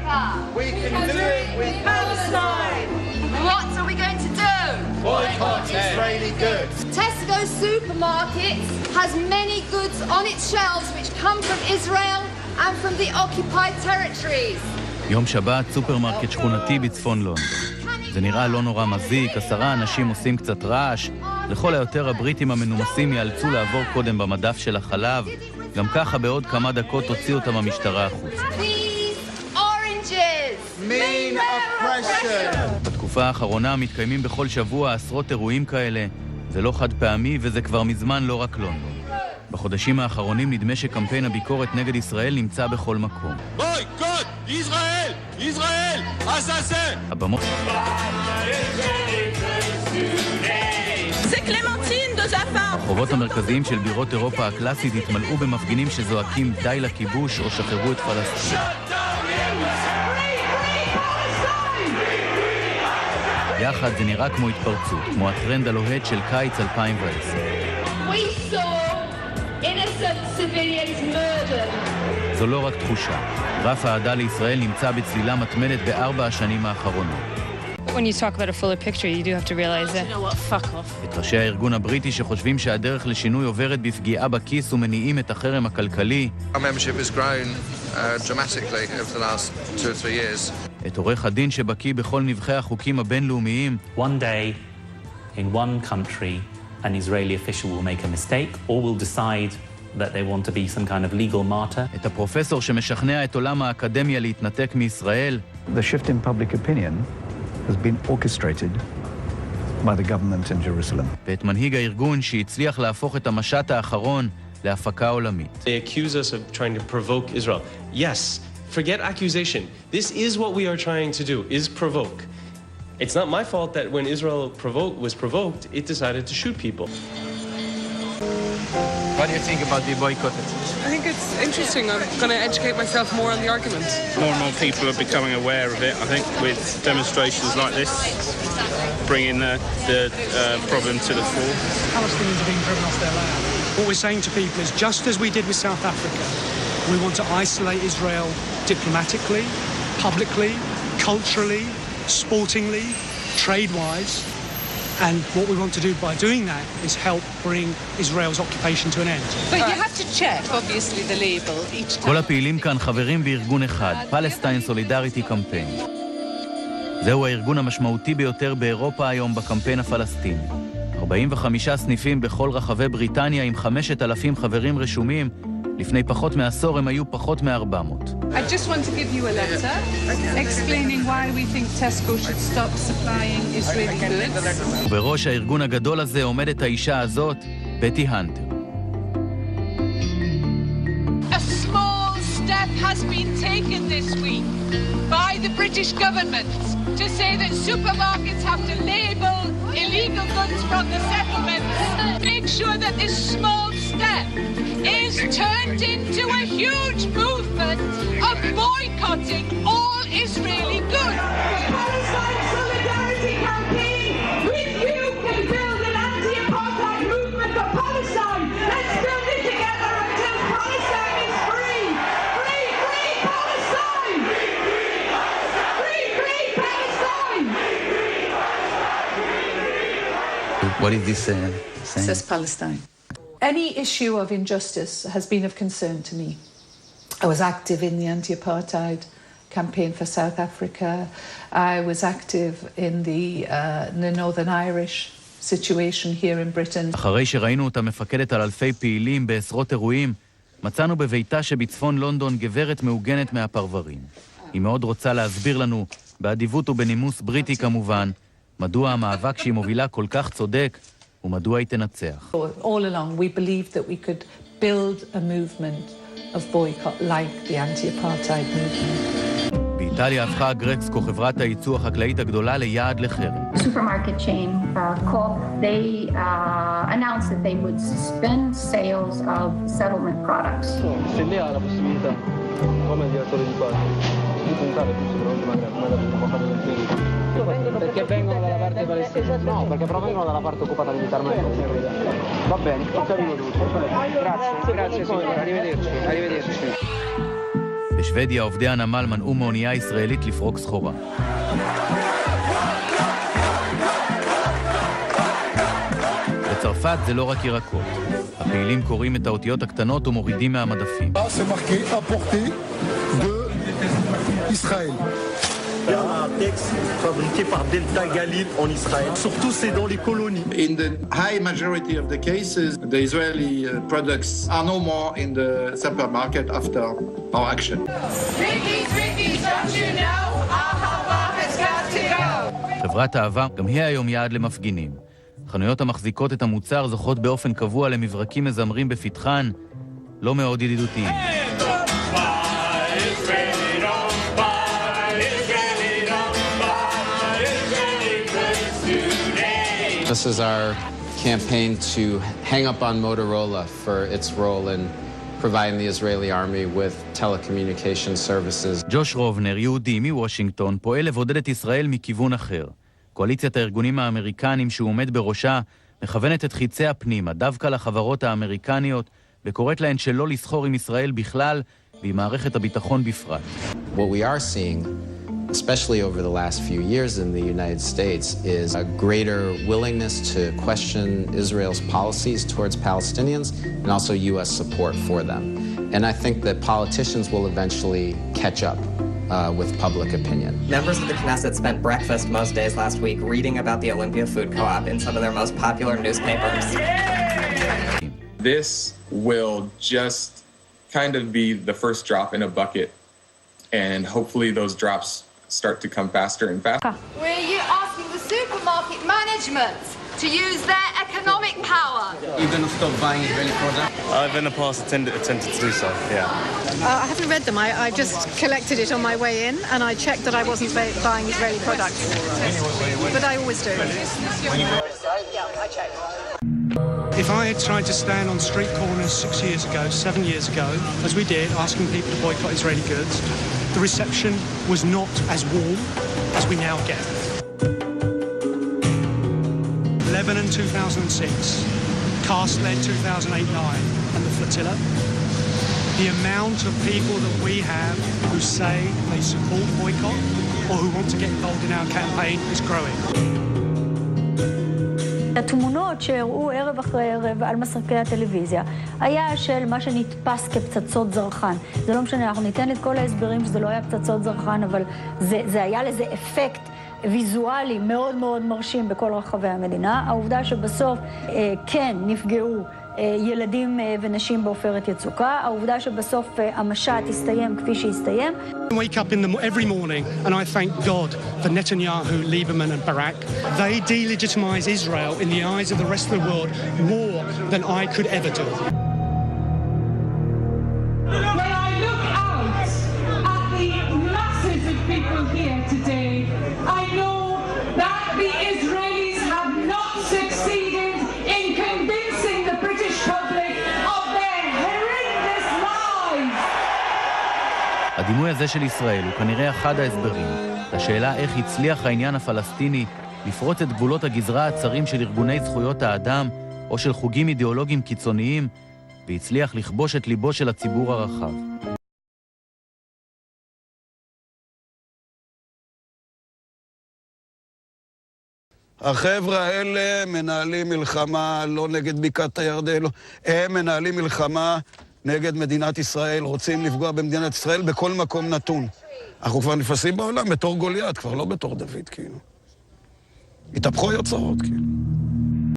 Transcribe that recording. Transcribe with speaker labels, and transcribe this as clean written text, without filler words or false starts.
Speaker 1: Africa.
Speaker 2: We can do it with Palestine.
Speaker 1: What are we going to do?
Speaker 2: Boycott Israeli goods.
Speaker 1: Tesco supermarkets has many goods on its shelves which come from Israel and from the occupied territories.
Speaker 3: יום שבת, סופרמרקט שכונתי בצפון לונדון. זה נראה לא נורא מזיק, 10 אנשים עושים קצת רעש. לכל היותר הבריטים המנומסים יאלצו לעבור קודם במדף של החלב. גם ככה בעוד כמה דקות הוציאו אותם המשטרה החוצה.
Speaker 2: Mean oppression.
Speaker 3: בתקופה האחרונה מתקיימים בכל שבוע עשרות אירועים כאלה. זה לא חד פעמי וזה כבר מזמן לא רק לונדון. בחודשים האחרונים נדמה שקמפיין הביקורת נגד ישראל נמצא בכל מקום.
Speaker 4: boycott ישראל! ישראל! אסאסן!
Speaker 3: הבמות...
Speaker 5: זה קלמנטין דוזאפה!
Speaker 3: הרחובות המרכזיים של בירות אירופה הקלאסית התמלאו במפגינים שזועקים די לכיבוש או שחררו את פלסטין. יחד זה נראה כמו התפרצות, כמו הטרנד הלוהט של קיץ 2010. זו לא רק תחושה. רף העדה לישראל נמצא בצלילה מתמדת ב4 השנים האחרונות.
Speaker 6: When you talk about a fuller picture, you do have to realize that. You know what? Fuck off.
Speaker 3: את ראשי הארגון הבריטי שחושבים שהדרך לשינוי עוברת בפגיעה בכיס ומניעים את החרם הכלכלי.
Speaker 7: Our membership has grown dramatically over the last 2 or 3 years.
Speaker 3: את עורך הדין שבקיא בכל נבחי החוקים הבינלאומיים.
Speaker 8: One day, in one country, an Israeli official will make a mistake or will decide that they want to be some kind of legal martyr.
Speaker 3: את הפרופסור שמשכנע את עולם האקדמיה להתנתק מישראל.
Speaker 9: The shift in public opinion has been orchestrated by the government in Jerusalem.
Speaker 3: ואת מנהיג הארגון שהצליח להפוך את המשט האחרון להפקה עולמית.
Speaker 10: They accuse us of trying to provoke Israel. Yes, forget accusation. This is what we are trying to do, is provoke. It's not my fault that when Israel was provoked, it decided to shoot people.
Speaker 11: What do you think about the boycott?
Speaker 12: I think it's interesting. I'm going to educate myself more on the argument.
Speaker 13: More and more people are becoming aware of it, I think, with demonstrations like this, bringing the problem to the fore.
Speaker 14: Palestinians are being driven off their land. What we're saying to people is, just as we did with South Africa, we want to isolate Israel diplomatically, publicly, culturally, sportingly, trade-wise. And what we want to do by doing that is help bring Israel's occupation to an end.
Speaker 5: But you have to check, obviously, the label each time.
Speaker 3: כל הפעילים כאן חברים בארגון אחד, Palestine Solidarity Campaign. זהו הארגון המשמעותי ביותר באירופה היום בקמפיין הפלסטיני. 45 סניפים בכל רחבי בריטניה עם 5,000 חברים רשומים. לפני פחות מעשור הם היו פחות מ-400.
Speaker 5: I just want to give you a letter explaining why we think Tesco should stop supplying Israeli goods.
Speaker 3: ובראש הארגון הגדול הזה עומדת האישה הזאת, בטי הנטר.
Speaker 15: A small step has been taken this week by the British government to say that supermarkets have to label illegal goods from the settlements. Make sure that this small step is turned into a huge movement of boycotting all Israeli goods.
Speaker 16: Palestine Solidarity Campaign, with you can build an anti-apartheid movement for Palestine. Let's build it together until Palestine is free. Free, free Palestine! Free, free Palestine! Free, free Palestine!
Speaker 3: What is this saying?
Speaker 5: It says Palestine. Any issue of injustice has been of concern to me. I was active in the anti-apartheid campaign for South Africa. I was active in the Northern Irish situation here in Britain.
Speaker 3: אחרי שראינו אותה מפקדת על אלפי פעילים בעשרות אירועים, מצאנו בביתה שבצפון לונדון גברת מעוגנת מהפרברים. היא מאוד רוצה להסביר לנו, באדיבות ובנימוס בריטי כמובן, מדוע המאבק שהיא מובילה כל כך צודק, ומדוע היא תנצח.
Speaker 5: All along we believed that we could build a movement of boycott like the anti-apartheid movement.
Speaker 3: באיטליה הפכה גרקסקו, חברת הייצוא החקלאית הגדולה, ליעד לחרם.
Speaker 17: Supermarket chain Coop, they announced that they would suspend sales of settlement products.
Speaker 18: Se lei ha la possibilità, come direttore di parte, di puntare più sicuramente come da tutto fatto del tempo. Perché vengono dalla parte palestinese? No, perché provengono dalla parte occupata militarmente. Va bene, ho capito tutto. Grazie signore, arrivederci.
Speaker 3: בשוודיה עובדי הנמל מנעו מאונייה ישראלית לפרוק סחורה. בצרפת זה לא רק ירקות. הפעילים קוראים את האותיות הקטנות ומורידים מהמדפים.
Speaker 2: זה marqué apporté de Israël.
Speaker 19: Il y a un texte fabriqué par Delta Galil en Israël. Surtout, c'est dans les colonies.
Speaker 20: In the high majority of the cases, the Israeli products are no more in the supermarket after our action.
Speaker 16: Rickies, don't you know? Ahava has got to go.
Speaker 3: חברת אהבה, גם היא היום יעד למפגינים. חנויות המחזיקות את המוצר זוכות באופן קבוע למברקים מזמרים בפתחן, לא מאוד ידידותיים.
Speaker 21: This is our campaign to hang up on Motorola for its role in providing the Israeli army with telecommunication services.
Speaker 3: ג'וש רובנר, יהודי מוושינגטון, פועל לבודד את ישראל מכיוון אחר. קואליציית הארגונים האמריקנים שהוא עומד בראשה מכוונת את חיצי הפנימה, דווקא לחברות האמריקניות, וקוראת להן שלא לסחור עם ישראל בכלל ועם מערכת הביטחון בפרט.
Speaker 21: What we are seeing, especially over the last few years in the United States, is a greater willingness to question Israel's policies towards Palestinians and also U.S. support for them. And I think that politicians will eventually catch up with public opinion.
Speaker 22: Members of the Knesset spent breakfast most days last week reading about the Olympia Food Co-op in some of their most popular newspapers.
Speaker 23: This will just kind of be the first drop in a bucket, and hopefully those drops start to come faster and faster.
Speaker 1: Were you asking the supermarket management to use their economic power?
Speaker 11: You're going to stop buying Israeli products?
Speaker 10: I've in the past attempted to do so, yeah.
Speaker 24: I haven't read them. I just collected it on my way in, and I checked that I wasn't buying Israeli products. But I always do. Yeah, I checked.
Speaker 14: If I had tried to stand on street corners 6 years ago, 7 years ago, as we did, asking people to boycott Israeli goods, the reception was not as warm as we now get. Lebanon 2006, Cast-led 2008-9, and the flotilla. The amount of people that we have who say they support boycott or who want to get involved in our campaign is growing.
Speaker 25: התמונות שהראו ערב אחרי ערב על מסכי הטלוויזיה היה של מה שנתפס כפצצות זרחן. זה לא משנה, אנחנו ניתן את כל ההסברים שזה לא היה פצצות זרחן, אבל זה היה לזה אפקט ויזואלי מאוד מאוד מרשים בכל רחבי המדינה. העובדה שבסוף כן נפגעו ילדים ונשים בעופרת יצוקה, העובדה שבסוף המשט הסתיים כפי שהסתיים.
Speaker 14: I wake up every morning and I thank God for Netanyahu, Lieberman and Barak. They delegitimize Israel in the eyes of the rest of the world more than I could ever do.
Speaker 16: When I look out at the masses of people here today, I know that the Israelis have not succeeded in convincing the British public of their horrendous lies.
Speaker 3: הדימוי הזה של ישראל הוא כנראה אחד ההסברים לשאלה איך הצליח העניין הפלסטיני לפרוץ את גבולות הגזרה הצרים של ארגוני זכויות האדם או של חוגים אידיאולוגיים קיצוניים, והצליח לכבוש את ליבו של הציבור הרחב.
Speaker 26: החבר'ה האלה מנהלים מלחמה לא נגד בקעת הירדן, הם מנהלים מלחמה נגד מדינת ישראל, רוצים לפגוע במדינת ישראל בכל מקום נתון. אנחנו כבר נפסים בעולם בתור גוליית, כבר לא בתור דוד, כאילו. התהפכו היוצרות, כאילו.